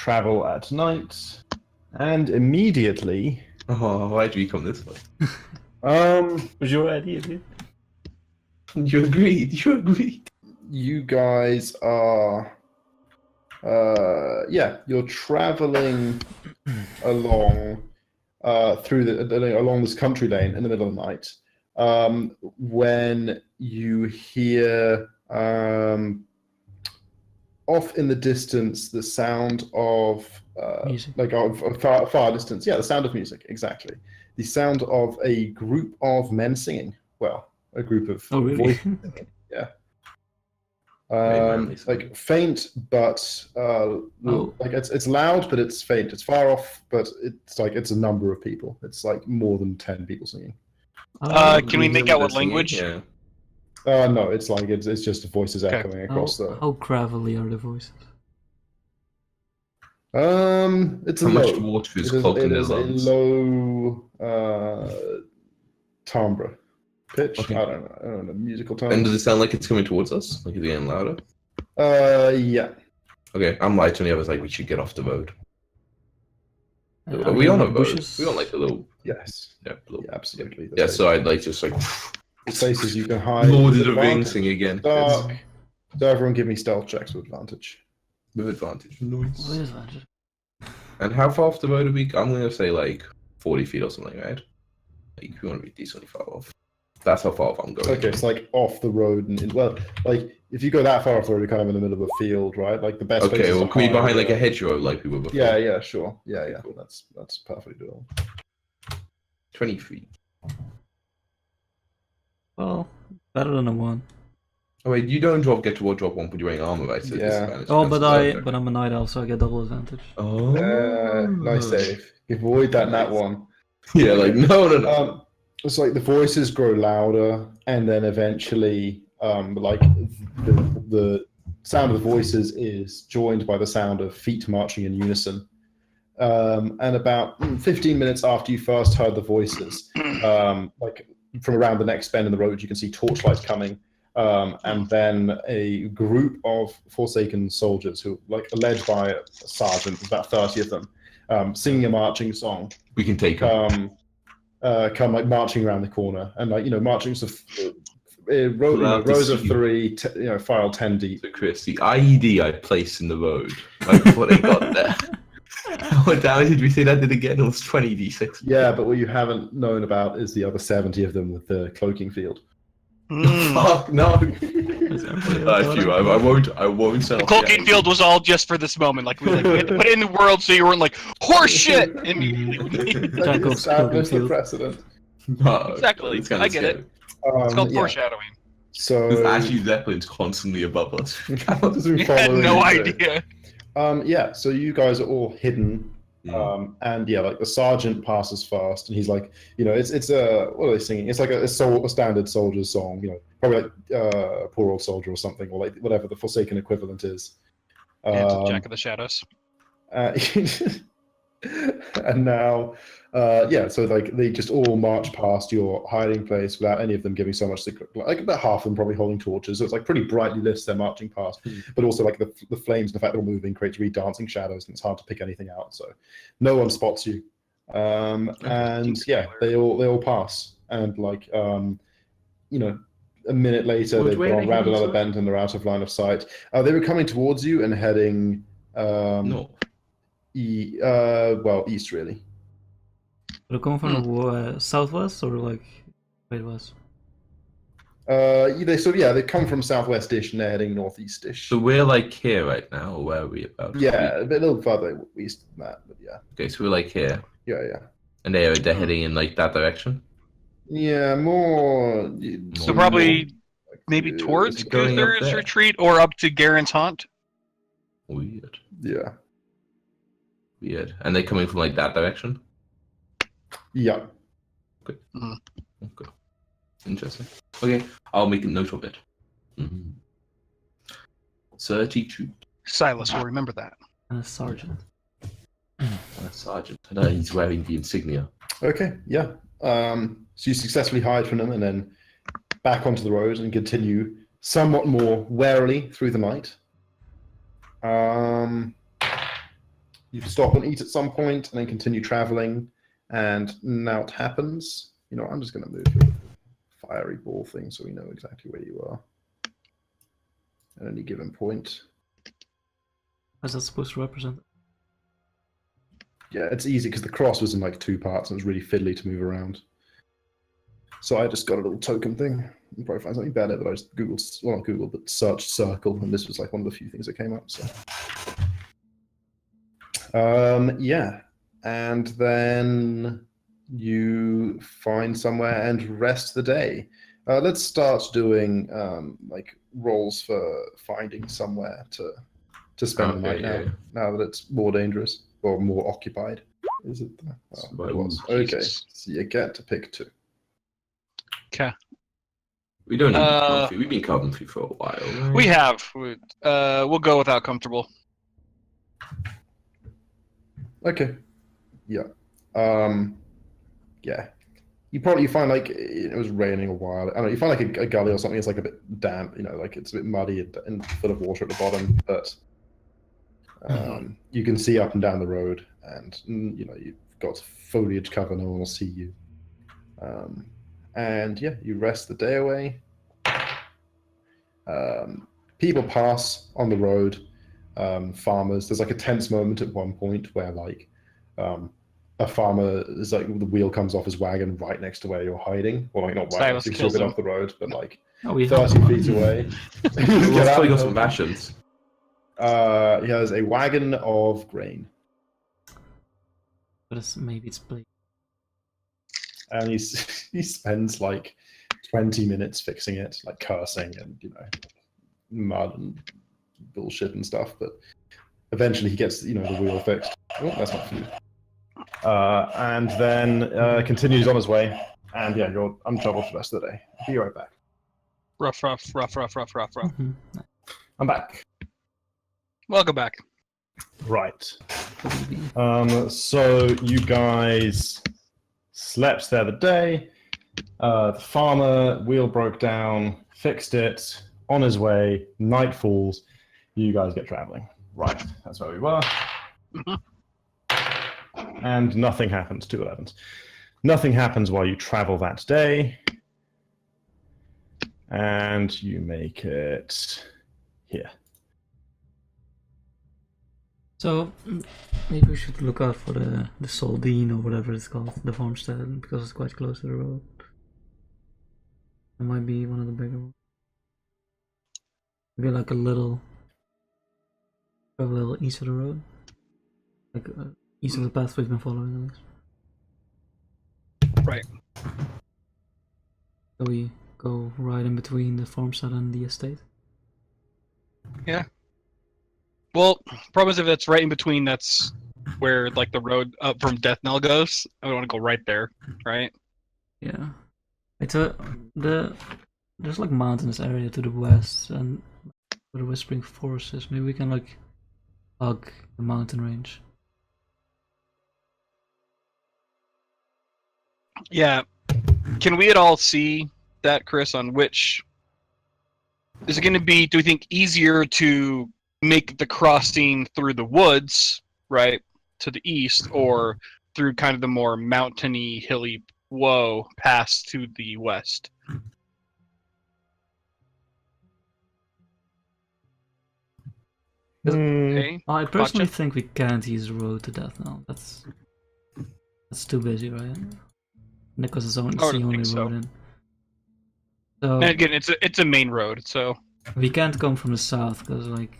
travel at night, and immediately. Oh, why do we come this way? Was your idea, dude? You agreed. You agreed. You guys are. You're traveling along along this country lane in the middle of the night. When you hear off in the distance the sound of Music. like of far distance. Yeah, the sound of music, exactly. The sound of a group of men singing. Well, a group of Oh, really? voices singing. Yeah. Like faint, but like it's loud, but it's faint. It's far off, but it's a number of people. It's like more than 10 people singing. Can we make out what language? Yeah. No, it's like it's just voices Okay. echoing across the. How gravelly are the voices? It's How a much low. water is It clogged in their is a lungs? low timbre pitch. Okay. I don't know musical And tone. does it sound like it's coming towards us? Like it's getting louder? Yeah. Okay, I'm light on the others. Like we should get off the road. Are Are we there on a like road? bushes? We on like a little. Yes. Yeah, little. Yeah, absolutely. Yeah, so I'd like just like places you can hide. Lord with of the Rings advantage. thing again. Dark. So everyone give me stealth checks with advantage. With advantage. What Nice. is that? And how far off the road are we? I'm gonna say like 40 feet or something, right? Like we want to be decently far off. That's how far off I'm going. Okay, it's like off the road, and well, like if you go that far off the road, you're kind of in the middle of a field, right? Like the best. Okay, places well, to can we be hide behind like are- a hedgerow like we were before? Yeah, sure. Yeah, that's perfectly doable. 20 feet. Well, better than a 1. Oh wait, you don't get to drop one when you're wearing armor, right? So it's Yeah. disadvantage Oh, against but I'm a night elf, so I get double advantage. Oh, Nice save. Avoid that nat one. Yeah, like no. It's like the voices grow louder, and then eventually, like the sound of the voices is joined by the sound of feet marching in unison. And about 15 minutes after you first heard the voices, like from around the next bend in the road, you can see torchlights coming. And then a group of Forsaken soldiers who, like, are led by a sergeant, there's about 30 of them, singing a marching song. We can take them. Come like marching around the corner and like marching sort of rows of 3, file 10 deep. So Chris, the IED I placed in the road, like before they got there. What damage did we say that did again? It was 20d6. Yeah, but what you haven't known about is the other 70 of them with the cloaking field. Fuck no. I won't sell. The cloaking field was all just for this moment. Like we had to put it in the world so you weren't like horse shit immediately. Jacob's Establish the field. precedent. No, Exactly. it's kinda I get it. It's called Yeah. foreshadowing. So There's actually zeppelins constantly above us. You had no idea. Yeah, so you guys are all hidden. And yeah, like the sergeant passes first, and he's like, it's a what are they singing? It's like a standard soldier's song, probably like Poor Old Soldier or something, or like whatever the Forsaken equivalent is. Yeah, Jack of the Shadows. And now, so like they just all march past your hiding place without any of them giving so much. Like about half of them probably holding torches, so it's like pretty brightly lit as they're marching past. But also like the flames and the fact they're all moving creates really dancing shadows, and it's hard to pick anything out. So no one spots you. And yeah, they all pass, and like a minute later they've gone around another bend and they're out of line of sight. They were coming towards you and heading No. east really. Would it come from the southwest or like west? They come from southwest-ish and they're heading northeast-ish. So we're like here right now, or where are we about? Yeah, a little further east than that, but yeah. Okay, so we're like here, Yeah. and they're heading in like that direction. Yeah, more. So probably maybe uh, towards going up Gunther's there. retreat or up to Garen's haunt. Weird. Yeah. And they're coming from like that direction. Yeah. Okay. Interesting. Okay, I'll make a note of it. 32. Silas will remember that. And a sergeant. Sergeant. He's wearing the insignia. Okay. Yeah. So you successfully hide from them and then back onto the road and continue somewhat more warily through the night. you stop and eat at some point, and then continue traveling. And now it happens. You know, I'm just going to move the fiery ball thing so we know exactly where you are at any given point. What's that supposed to represent? Yeah, it's easy because the cross was in like 2 parts and it was really fiddly to move around. So I just got a little token thing. You probably find something better, but I just Googled, well, not Googled, but searched circle, and this was like one of the few things that came up. So, yeah, and then you find somewhere and rest the day. Let's start doing like rolls for finding somewhere to spend the night Okay, now that it's more dangerous or more occupied. Is it? Well, it was. Okay, Jesus. so you get to pick 2. Okay. we don't need comfy. We've been comfy for a while. Right? We have. We'll go without comfortable. Okay. Yeah. Yeah. You find like it was raining a while. I don't know. You find like a gully or something. It's like a bit damp. You know, like it's a bit muddy and full of water at the bottom. But you can see up and down the road, and you know you've got foliage cover. No one will see you. And yeah, you rest the day away. People pass on the road. Farmers. There's like a tense moment at one point where like a farmer is like the wheel comes off his wagon right next to where you're hiding, or like not right next to, a bit off the road, but like 30 feet away. Let's play got some rations. He has a wagon of grain, But maybe it's bleak. and he spends like 20 minutes fixing it, like cursing and you know mud and bullshit and stuff. But eventually he gets the wheel fixed. Oh, that's not food. And then continues on his way. And yeah, you're untroubled for the rest of the day. Be right back. Rough. Mhm. I'm back. Welcome back. Right. So you guys slept there the day. The farmer wheel broke down, fixed it, on his way, night falls, you guys get traveling. Right, that's where we were. And nothing happens, 211s. Nothing happens while you travel that day. And you make it here. So maybe we should look out for the Soldine or whatever it's called, the farmstead, because it's quite close to the road. It might be one of the bigger ones. Maybe like a little east of the road, like east of the path we've been following at least. Right. So we go right in between the farmstead and the estate. Yeah. Well, problem is if that's right in between, that's where like the road up from Death Knell goes. I don't want to go right there, right? Yeah. It's there's like mountainous area to the west and where the Whispering Forest is. Maybe we can like hug the mountain range. Yeah. Can we at all see that, Chris, on which is it going to be, do we think, easier to make the crossing through the woods, right, to the east, or through kind of the more mountainy, hilly pass to the west? Okay. I personally Gotcha. think we can't use the road to Death now. That's too busy, right? Because it's the only think so. road in. So And again, it's a main road, so we can't come from the south because like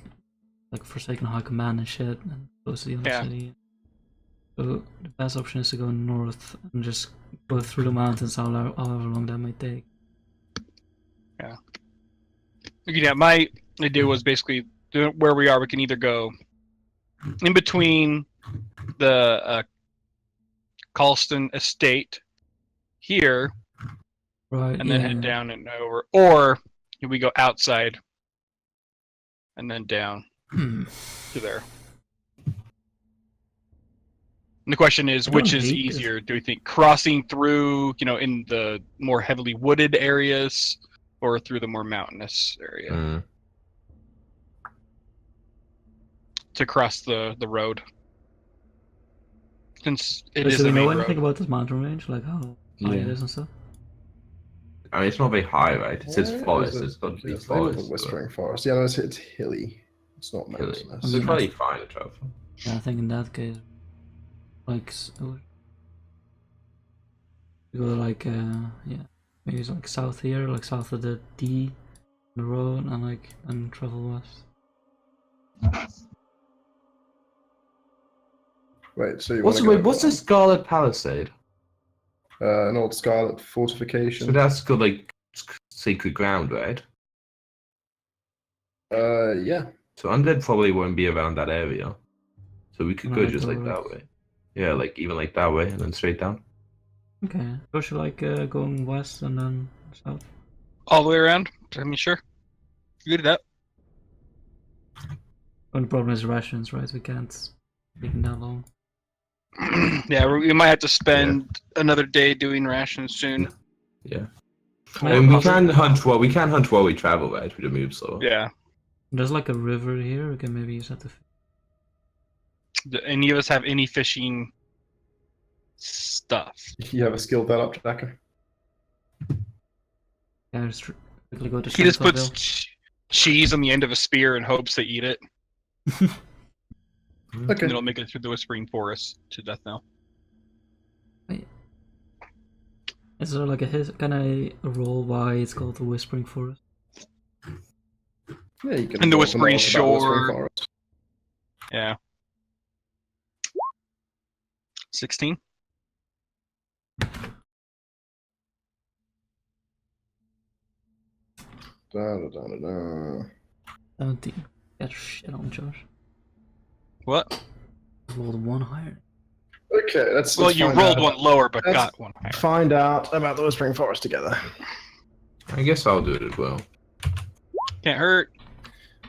Forsaken High Command and shit, and close to the other city. So the best option is to go north and just go through the mountains, however long that might take. yeah. Yeah, my idea was basically where we are. We can either go in between the Colston estate here, Right, and then head down and over, or we go outside and then down to there. And the question is, which is easier? Do we think crossing through, in the more heavily wooded areas, or through the more mountainous area to cross the road? since it But is do we a know main anything road. about this mountain range, like how high it Yeah. is and stuff? I mean, it's not very high, right? It says Where forest. is it? It's got to be It's labeled forest. the Whispering Forest. Yeah, no, it's hilly. It's not Hilly. mountainous. So it's probably fine to travel. Yeah, I think in that case, like, we go like, yeah, maybe it's like south here, like south of the D, the road, and like, and travel west. Wait, so you What's want to go what's the Scarlet Palisade? an old scarlet So fortification. that's got like sacred ground, right? Yeah. So undead probably won't be around that area. So we could go Right, just like that way. Yeah, like even like that way and then straight down. Okay, so should like going west and then south? All the way around? I mean, sure. You good at Only problem is rations, right? We can't take them that long. that? Yeah, we might have to spend another day doing rations soon. Yeah. Yeah, And we also- can hunt while we travel, right? We don't move slow. Yeah. There's like a river here. We can maybe use that to. Do any of us have any fishing stuff? You have a skilled that up, Jacker. Yeah, just quickly go to. He just puts Shantoville. cheese on the end of a spear and hopes they eat it. Okay. And it'll make it through the Whispering Forest to death now. Is there like a can I roll why it's called the Whispering Forest? Yeah, you can. And the roll Whispering knowledge about Whispering Shore. Forest. Yeah. 16? Da, da, da, da, da. 17. Got your shit on, Josh. What? Rolled one higher. Okay, let's. Well, you find rolled out. one lower, but Let's got one higher. Find out about the Whispering Forest together. I guess I'll do it as well. Can't hurt.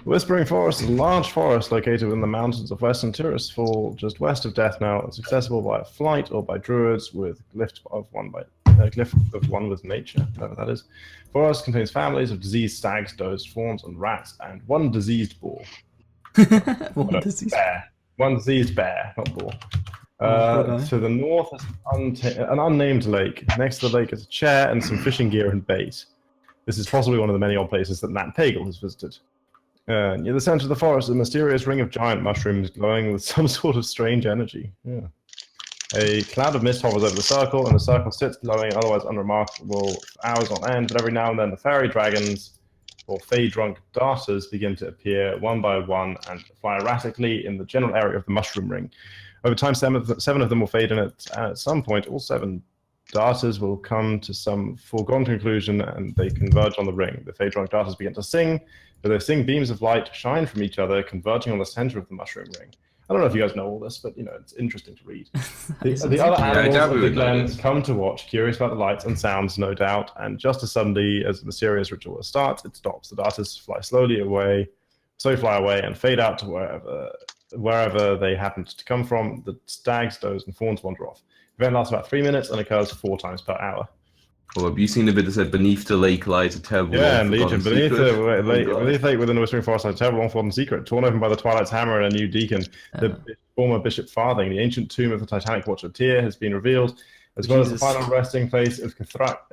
Whispering Forest is a large forest located in the mountains of Western Fall, just west of Death Now. It's accessible by flight or by druids with glyph of one with nature, whatever that is. Forest contains families of diseased stags, does, fawns, and rats, and one diseased boar. One disease. Bear. One diseased bear, not boar. Okay. To the north is an unnamed lake. Next to the lake is a chair and some fishing gear and bait. This is possibly one of the many odd places that Nat Pagel has visited. Near the center of the forest is a mysterious ring of giant mushrooms glowing with some sort of strange energy. Yeah. A cloud of mist hovers over the circle, and the circle sits glowing, otherwise unremarkable, for hours on end. But every now and then, the fairy dragons or fey-drunk darters begin to appear one by one and fly erratically in the general area of the mushroom ring. Over time, seven of them will fade in it, and at some point, all 7 darters will come to some foregone conclusion, and they converge on the ring. The fey-drunk darters begin to sing, but they sing beams of light shine from each other, converging on the center of the mushroom ring. I don't know if you guys know all this, but it's interesting to read. The other animals of the glen come to watch, curious about the lights and sounds, no doubt, and just as suddenly as the mysterious ritual starts, it stops. The darters fly slowly away, and fade out to wherever they happened to come from. The stags, does, and fawns wander off. The event lasts about 3 minutes and occurs 4 times per hour. Well, have you seen the bit that said, beneath the lake lies a terrible Yeah, long Legion. forgotten Beneath secret? the lake within the Whispering Forest lies a terrible long forgotten secret, torn open by the Twilight's hammer and a new deacon. The former Bishop Farthing, the ancient tomb of the Titanic Watcher Tyr, has been revealed, as well as the final resting place of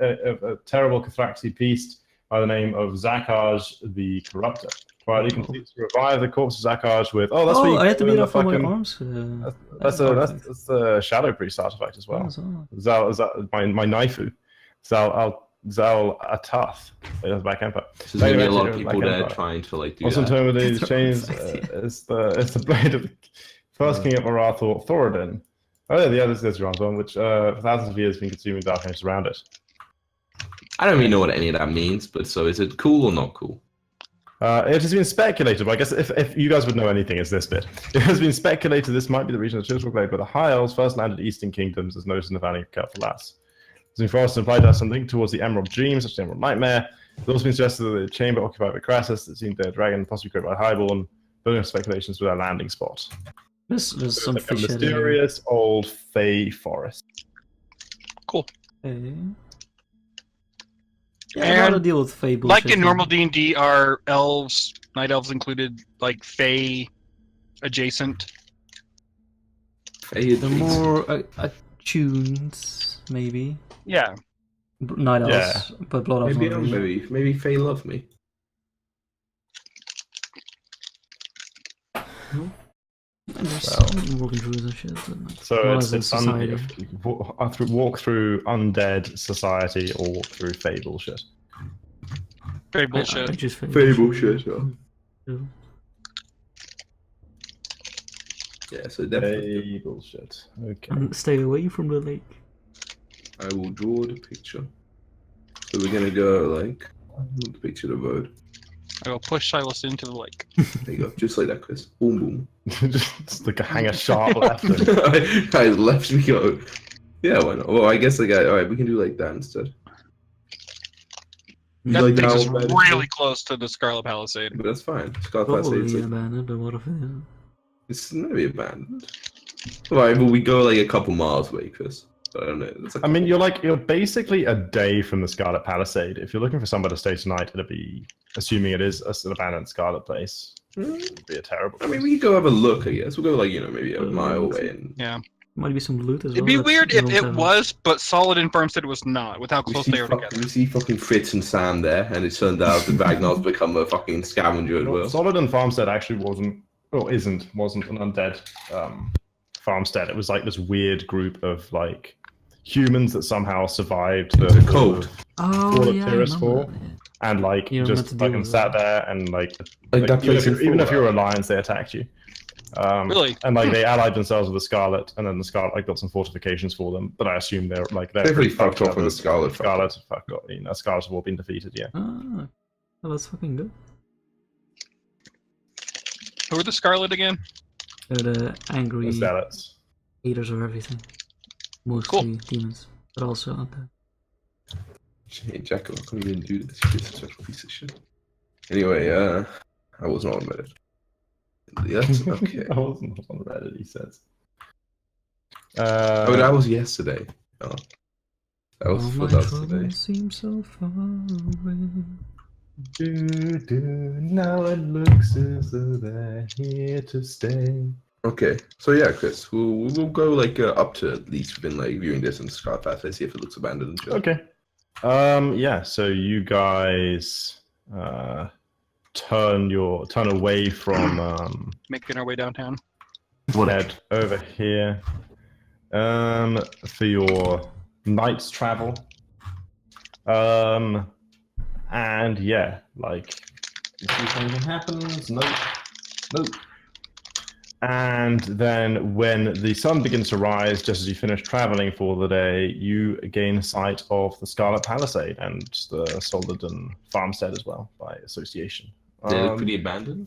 a terrible Cathraxi beast by the name of Zakaj the Corruptor. Twilight completes to revive the corpse of Zakaj with. Oh, that's I had to be beat up for my arms. That's the Shadow Priest artifact as well. My Naifu. Zal Atath. That's back Empire. So there's gonna be a lot of people there trying to like do also that. termed these chains is the blade of the first king of Arathor, Thoradin. Oh yeah, the other is one, which for thousands of years has been consuming dark ages around it. I don't really know what any of that means, but so is it cool or not cool? It has been speculated, but I guess if you guys would know anything, it's this bit. It has been speculated this might be the region of Chisel Glade where the High Elves first landed Eastern Kingdoms, as noted in the Valley of Careful Lass. It's been forced to imply to have something towards the Emerald Dream, such as the Emerald Nightmare. It's also been suggested that the chamber occupied by Crassus, that seemed their dragon, possibly created by Highborn, building speculations with our landing spot. There's some Like a fish mysterious old fey forest. Cool. Yeah, I know how to deal with fable. Like in normal D&D, are elves, night elves included, like fey adjacent? They're more attuned, maybe. Yeah. Night Elves, Yeah. but Blood Elves. Maybe Faye love me. I'm just walking through the shit. So Blood it's Elves society. walk through undead society or walk through fable shit. Very I bullshit. just Fable shit, yeah. Yeah. Yeah, so definitely. Fable shit. Okay. And stay away from the lake. I will draw the picture. So we're gonna go like the picture of the road. I will push Silas into the lake. There you go, just like that, Chris. Boom, boom. Just like a hang a sharp left. I left me go. Yeah, why not? Well, I guess like all right, we can do like that instead. That Like takes us now, really close to the Scarlet Palisade. But that's fine. Scarlet Probably Palisade, it's like, abandoned, but what if it is? it's maybe abandoned. Right, but we go like a couple miles away, Chris. I don't know. It's like, I mean, you're basically a day from the Scarlet Palisade. If you're looking for somewhere to stay tonight, it'll be, assuming it is an abandoned Scarlet place, it'd be a terrible I mean, place. we could go have a look. I guess we'll go like maybe a mile away and Yeah. Might be some loot as well. It'd be that's weird if built it out. was, but Solid and Firm said it was not, with how we close see, they are together. we see fucking Fritz and Sam there, and it turned out that Ragnar's become a fucking scavenger as well. Solid and Farmstead actually wasn't an undead farmstead. It was like this weird group of like humans that somehow survived the cult. Oh, Fall of yeah, I Tyrus remember Fall. that, yeah. and like You don't have just to deal fucking with sat that. there and like That place in even if Fallout. you're Alliance, they attacked you. Really? And like they allied themselves with the Scarlet, and then the Scarlet like built some fortifications for them. But I assume they're They're pretty fucked off on the Scarlet. Scarlet, fuck off. You know, Scarlet have all been defeated. Yeah. Ah, well, that's fucking good. Who are the Scarlet again? They're the angry The Zealots. haters of everything. Mostly demons, but also undead. Hey, Jack, I couldn't even do this. You're such a piece of shit. Anyway, I was not on Reddit. Yes, okay. I wasn't on Reddit, he says. Oh, that was yesterday. Oh. That was All for my that troubles today. seem so far away. Now it looks as though they're here to stay. Okay, so yeah, Chris, we'll go like up to at least within like viewing distance of Scarlet Path. See if it looks abandoned and shit. Okay. Yeah. So you guys turn away from Making our way downtown. head over here for your night's travel. And yeah, like if something happens, nope. And then when the sun begins to rise, just as you finish traveling for the day, you gain sight of the Scarlet Palisade and the Solidon farmstead as well, by association. They look pretty abandoned.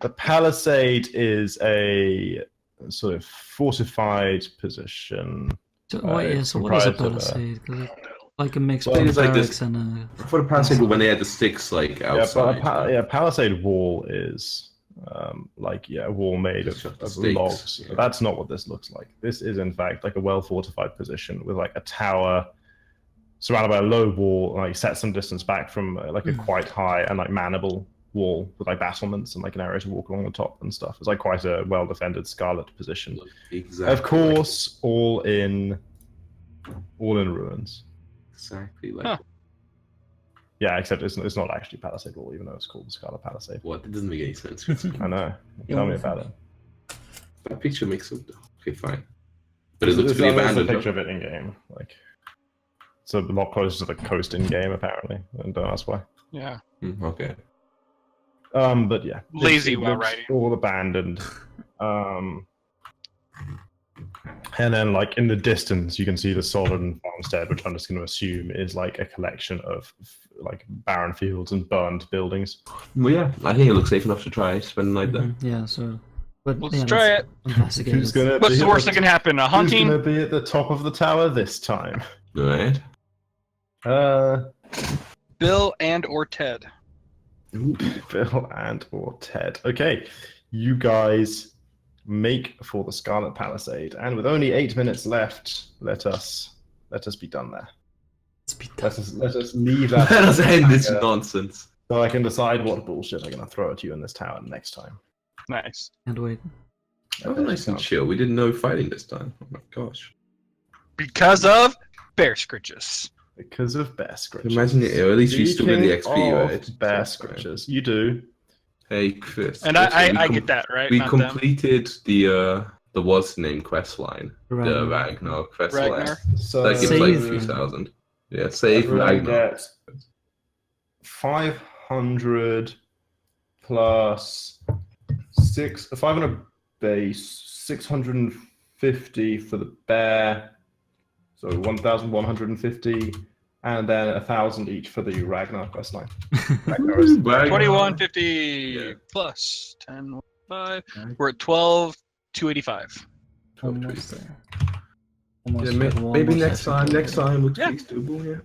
The Palisade is a sort of fortified position. So, what is a comprised of, palisade? 'Cause it's like a mix Well, between it's like barracks this- and a... For the Palisade, when they had the sticks like outside. Palisade wall is a wall made Just of the stakes, logs. yeah. That's not what this looks like. This is in fact like a well fortified position with like a tower surrounded by a low wall, like set some distance back from like a quite high and like manable wall with like battlements and like an area to walk along the top and stuff. It's like quite a well defended Scarlet position. Exactly. Of course, all in ruins. Exactly like Huh. Yeah, except it's not actually Palisade Wall, even though it's called the Scarlet Palisade. what? It doesn't make any sense. I know. Tell me about it. That picture makes it. Okay, fine. But it looks There's pretty a abandoned. picture of it in game. Like, it's a lot closer to the coast in game apparently, and don't ask why. Yeah. Okay. But yeah, Lazy it while looks writing. all abandoned. And then, like in the distance, you can see the Solid farmstead, which I'm just going to assume is like a collection of like barren fields and burned buildings. Well, yeah, I think it looks safe enough to try spend the night there. Yeah, so... But, Let's yeah, try it. Investigate Who's gonna What's be the at worst that can happen? A Who's hunting? going to be at the top of the tower this time? Alright. Bill and or Ted. Bill and or Ted. Okay, you guys make for the Scarlet Palisade, and with only 8 minutes left, let us be done there. Let us leave that. Let us end this Yeah. nonsense. So I can decide what bullshit I'm going to throw at you in this tower next time. Nice. Can't wait. That was nice and chill. We did no fighting this time. Oh my gosh. Because of bear scritches. Because of bear scratches. Imagine it, or at least you still get the XP, of right? bear That's scratches. You do. Hey, Chris. And also, I get that, right? We Not them. completed the what's the name quest line. The Ragnar quest Ragnar. line. So That gives like Save. 3,000. Yeah, save everyone Ragnar. gets 500 plus 500 base, 650 for the bear, so 1,150, and then 1,000 each for the Ragnar quest line. Ragnar is 2150 Yeah. plus 10.5. We're at 12,285. Almost there. Yeah, Almost like one maybe more next session time. Next completed. time looks Yeah. doable. Yeah.